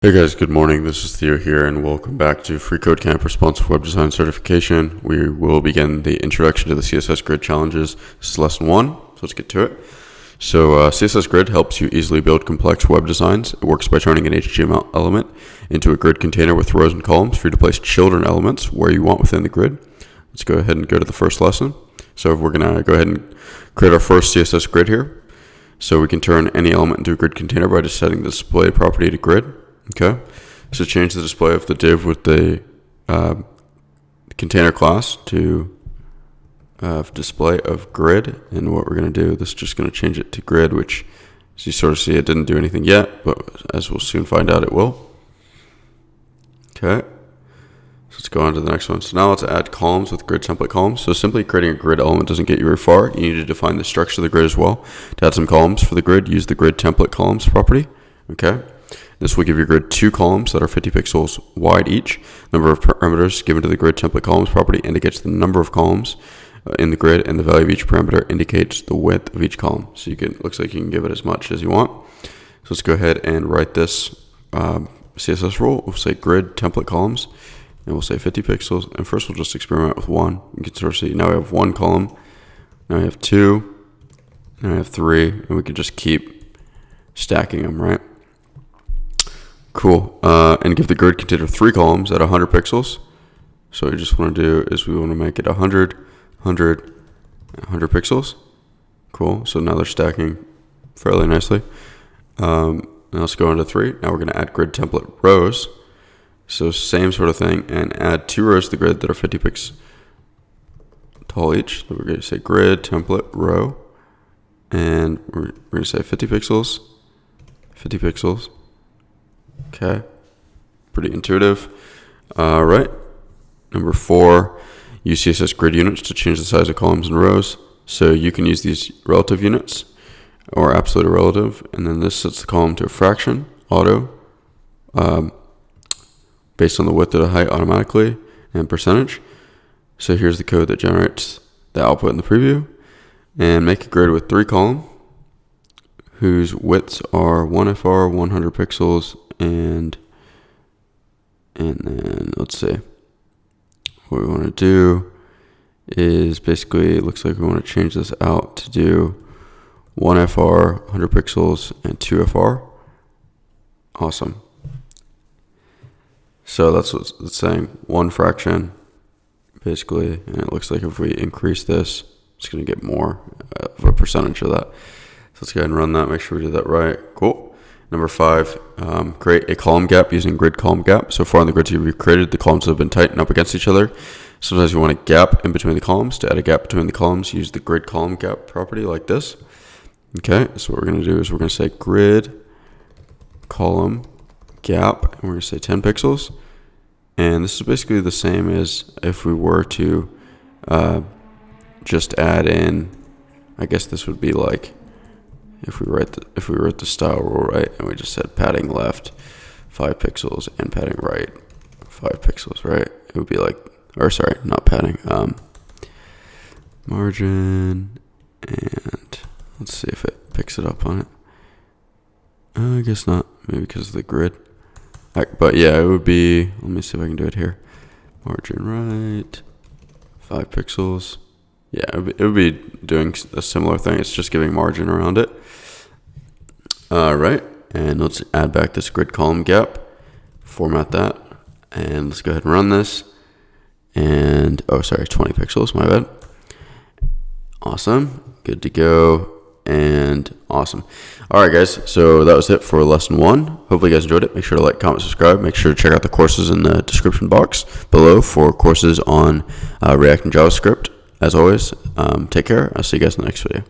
Hey guys, good morning. This is Theo here and welcome back to Free Code Camp Responsive Web Design Certification. We will begin the introduction to the CSS Grid challenges. This is lesson 1, so let's get to it. So CSS Grid helps you easily build complex web designs. It works by turning an HTML element into a grid container with rows and columns for you to place children elements where you want within the grid. Let's go ahead and go to the first lesson. So we're going to go ahead and create our first CSS Grid here. So we can turn any element into a grid container by just setting the display property to grid. Okay, so change the display of the div with the container class to display of grid. And what we're going to do, this is just going to change it to grid, which as you sort of see, it didn't do anything yet, but as we'll soon find out, it will. Okay, so let's go on to the next one. So now let's add columns with grid template columns. So simply creating a grid element doesn't get you very far. You need to define the structure of the grid as well. To add some columns for the grid, use the grid template columns property. Okay. This will give your grid 2 columns that are 50 pixels wide each. Number of parameters given to the grid template columns property indicates the number of columns in the grid, and the value of each parameter indicates the width of each column. So you can, looks like you can give it as much as you want. So let's go ahead and write this CSS rule. We'll say grid template columns, and we'll say 50 pixels. And first we'll just experiment with 1. You can sort of see now we have 1 column, now we have 2, now we have 3, and we can just keep stacking them, right? Cool. And give the grid container 3 columns at 100 pixels. So what we just want to do is we want to make it 100, 100, 100 pixels. Cool. So now they're stacking fairly nicely. Now let's go into 3. Now we're going to add grid template rows. So same sort of thing, and add 2 rows to the grid that are 50 pixels tall each. So we're going to say grid template row, and we're going to say 50 pixels, 50 pixels. Okay, pretty intuitive. Right, number 4, use CSS Grid Units to change the size of columns and rows. So you can use these relative units or absolute or relative, and then this sets the column to a fraction, auto, based on the width of the height automatically, and percentage. So here's the code that generates the output in the preview. And make a grid with 3 columns whose widths are 1FR, 100 pixels, and then let's see, what we want to do is basically, it looks like we want to change this out to do 1FR, 100 pixels, and 2FR. Awesome. So that's what it's saying, 1 fraction basically, and it looks like if we increase this, it's going to get more of a percentage of that. So let's go ahead and run that, make sure we did that right. Cool. Number 5, create a column gap using grid column gap. So far in the grids you've created, the columns have been tightened up against each other. Sometimes you want a gap in between the columns. To add a gap between the columns, use the grid column gap property like this. Okay, so what we're going to do is we're going to say grid column gap, and we're going to say 10 pixels. And this is basically the same as if we were to just add in, I guess this would be like, if we wrote the style rule right, and we just said padding left 5 pixels and padding right 5 pixels, right? It would be like, or sorry, not padding, margin, and let's see if it picks it up on it. I guess not, maybe because of the grid. But yeah, it would be, let me see if I can do it here. Margin right 5 pixels. Yeah, it would be doing a similar thing. It's just giving margin around it. Right, and let's add back this grid column gap, format that, and let's go ahead and run this. And, oh, sorry, 20 pixels, my bad. Awesome, good to go, and awesome. All right, guys, so that was it for lesson 1. Hopefully you guys enjoyed it. Make sure to like, comment, subscribe. Make sure to check out the courses in the description box below for courses on React and JavaScript. As always, take care. I'll see you guys in the next video.